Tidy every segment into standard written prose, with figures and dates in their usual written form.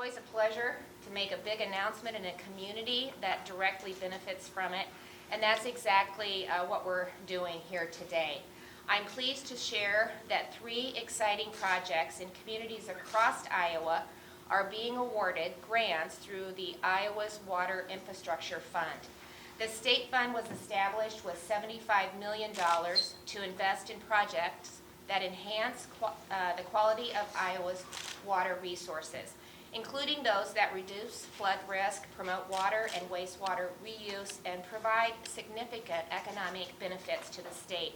always a pleasure to make a big announcement in a community that directly benefits from it, and that's exactly what we're doing here today. I'm pleased to share that 3 exciting projects in communities across Iowa are being awarded grants through the Iowa's Water Infrastructure Fund. The state fund was established with $75 million to invest in projects that enhance the quality of Iowa's water resources, including those that reduce flood risk, promote water and wastewater reuse, and provide significant economic benefits to the state,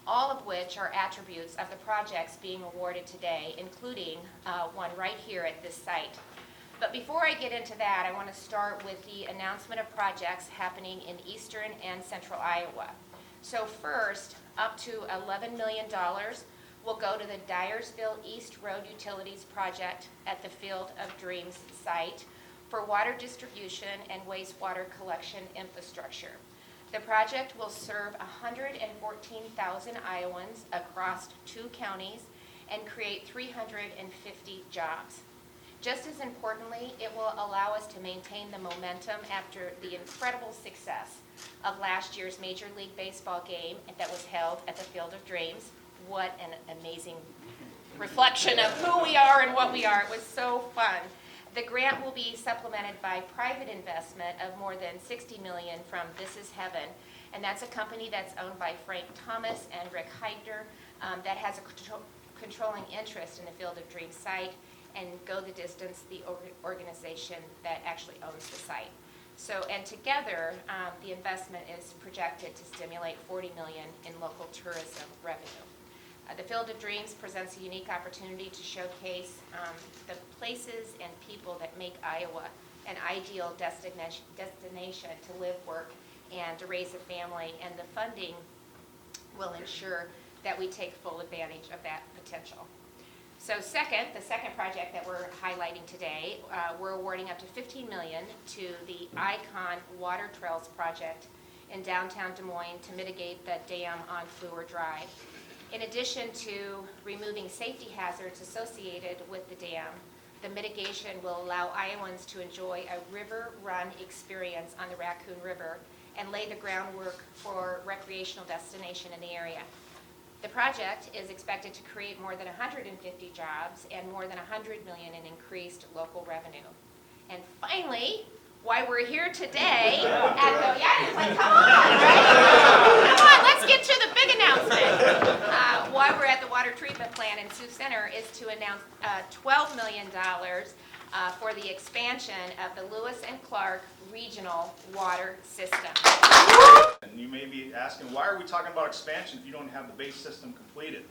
all of which are attributes of the projects being awarded today, including one right here at this site. But before I get into that, I want to start with the announcement of projects happening in eastern and central Iowa. So first, up to $11 million will go to the Dyersville East Road Utilities Project at the Field of Dreams site for water distribution and wastewater collection infrastructure. The project will serve 114,000 Iowans across 2 counties and create 350 jobs. Just as importantly, it will allow us to maintain the momentum after the incredible success of last year's Major League Baseball game that was held at the Field of Dreams. What an amazing reflection of who we are and what we are. It was so fun. The grant will be supplemented by private investment of more than $60 million from This Is Heaven, and that's a company that's owned by Frank Thomas and Rick Heidner that has a controlling interest in the Field of Dreams site, and Go the Distance, the organization that actually owns the site. So, and together, the investment is projected to stimulate $40 million in local tourism revenue. The Field of Dreams presents a unique opportunity to showcase the places and people that make Iowa an ideal destination to live, work, and to raise a family, and the funding will ensure that we take full advantage of that potential. So the second project that we're highlighting today, we're awarding up to $15 million to the Icon Water Trails project in downtown Des Moines to mitigate the dam on Fluor Drive. In addition to removing safety hazards associated with the dam, the mitigation will allow Iowans to enjoy a river run experience on the Raccoon River and lay the groundwork for recreational destination in the area. The project is expected to create more than 150 jobs and more than $100 million in increased local revenue. And finally, why we're here today come on, right? Come on, let's get to the big announcement. Why we're at the water treatment plant in Sioux Center is to announce $12 million for the expansion of the Lewis and Clark Regional Water System. And you may be asking, why are we talking about expansion if you don't have the base system completed?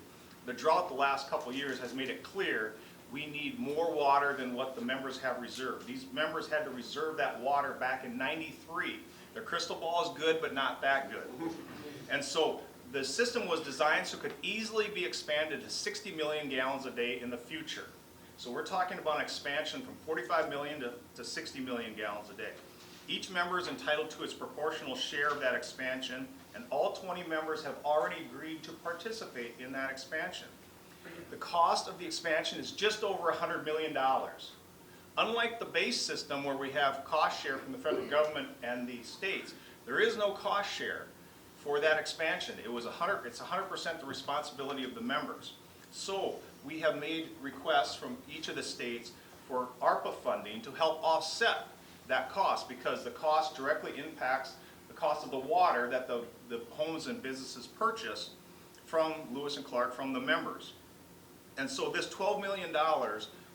The drought the last couple of years has made it clear we need more water than what the members have reserved. These members had to reserve that water back in '93. Their crystal ball is good, but not that good. And so the system was designed so it could easily be expanded to 60 million gallons a day in the future. So we're talking about an expansion from 45 million to 60 million gallons a day. Each member is entitled to its proportional share of that expansion, and all 20 members have already agreed to participate in that expansion. The cost of the expansion is just over $100 million. Unlike the base system where we have cost share from the federal government and the states, there is no cost share for that expansion. It's 100% the responsibility of the members. So we have made requests from each of the states for ARPA funding to help offset that cost, because the cost directly impacts the cost of the water that the homes and businesses purchase from Lewis and Clark, from the members. And so this $12 million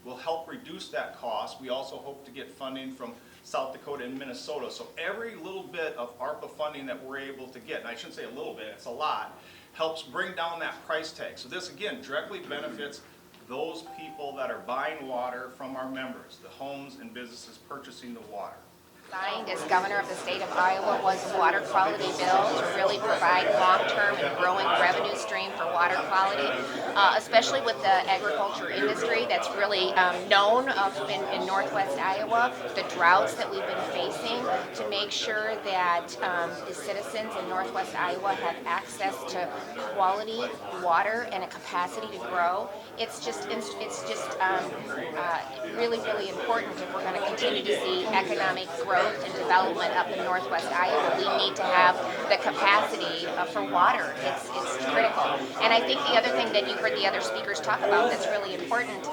will help reduce that cost. We also hope to get funding from South Dakota and Minnesota. So every little bit of ARPA funding that we're able to get, and I shouldn't say a little bit, it's a lot, helps bring down that price tag. So this again directly benefits those people that are buying water from our members, the homes and businesses purchasing the water. Signed as governor of the state of Iowa was a water quality bill to really provide long-term and growing revenue stream for water quality, especially with the agriculture industry that's really known in northwest Iowa, the droughts that we've been facing, to make sure that the citizens in northwest Iowa have access to quality water and a capacity to grow. It's just really, really important if we're going to continue to see economic growth and development up in northwest Iowa. We need to have the capacity for water. It's critical. And I think the other thing that you heard the other speakers talk about that's really important,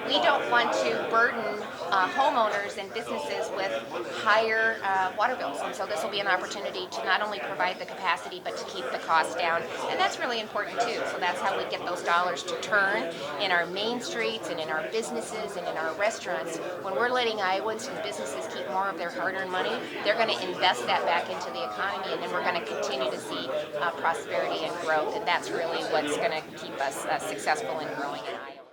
we don't want to burden homeowners and businesses with higher water bills. And so this will be an opportunity to not only provide the capacity, but to keep the cost down. And that's really important too. So that's how we get those dollars to turn in our main streets and in our businesses and in our restaurants. When we're letting Iowans and businesses keep more of their hard-earned money, they're going to invest that back into the economy, and then we're going to continue to see prosperity and growth. And that's really what's going to keep us successful in growing in Iowa.